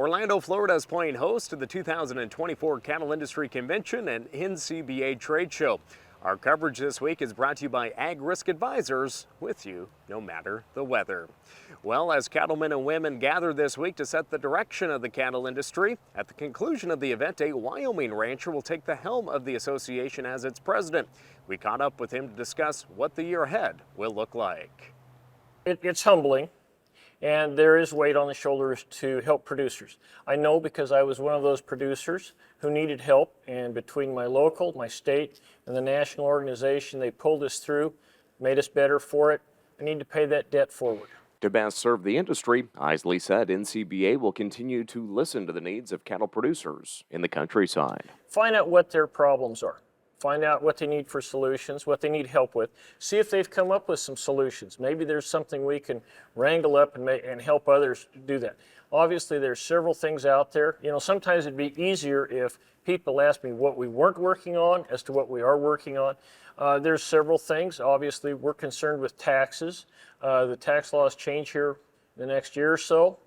Orlando, Florida is playing host to the 2024 Cattle Industry Convention and NCBA Trade Show. Our coverage this week is brought to you by Ag Risk Advisors, with you no matter the weather. Well, as cattlemen and women gather this week to set the direction of the cattle industry, at the conclusion of the event, a Wyoming rancher will take the helm of the association as its president. We caught up with him to discuss what the year ahead will look like. It's humbling. And there is weight on the shoulders to help producers. I know because I was one of those producers who needed help, and between my local, my state, and the national organization, they pulled us through, made us better for it. I need to pay that debt forward. To best serve the industry, Eisle said NCBA will continue to listen to the needs of cattle producers in the countryside. Find out what their problems are. Find out what they need for solutions, what they need help with. See if they've come up with some solutions. Maybe there's something we can wrangle up and help others do that. Obviously, there's several things out there. You know, sometimes it'd be easier if people asked me what we weren't working on as to what we are working on. There's several things. Obviously, we're concerned with taxes. The tax laws change here the next year or so.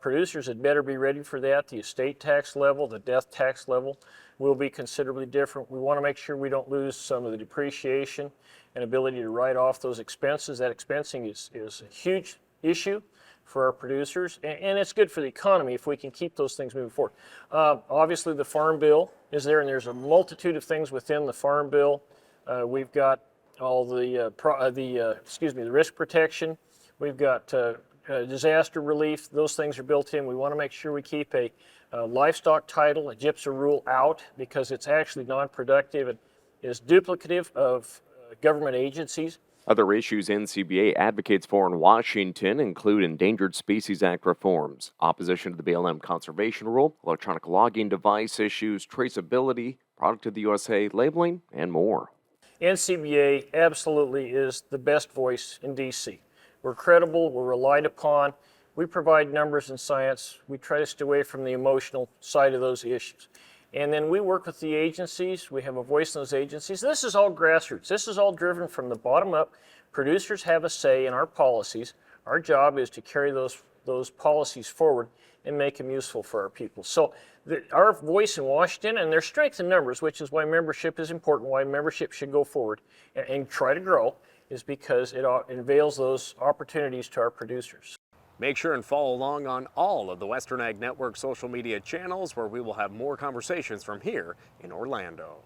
Producers had better be ready for that. The estate tax level, the death tax level will be considerably different. We want to make sure we don't lose some of the depreciation and ability to write off those expenses. That expensing is a huge issue for our producers, and it's good for the economy if we can keep those things moving forward. Obviously, the Farm Bill is there, and there's a multitude of things within the Farm Bill. We've got all the risk protection. We've got disaster relief. Those things are built in. We want to make sure we keep a livestock title, a GIPSA rule out, because it's actually non-productive and is duplicative of government agencies. Other issues NCBA advocates for in Washington include Endangered Species Act reforms, opposition to the BLM conservation rule, electronic logging device issues, traceability, product of the USA labeling, and more. NCBA absolutely is the best voice in D.C. We're credible, we're relied upon. We provide numbers and science. We try to stay away from the emotional side of those issues. And then we work with the agencies. We have a voice in those agencies. This is all grassroots. This is all driven from the bottom up. Producers have a say in our policies. Our job is to carry those policies forward and make them useful for our people. So our voice in Washington, and their strength in numbers, which is why membership is important, why membership should go forward and try to grow, is because it unveils those opportunities to our producers. Make sure and follow along on all of the Western Ag Network social media channels, where we will have more conversations from here in Orlando.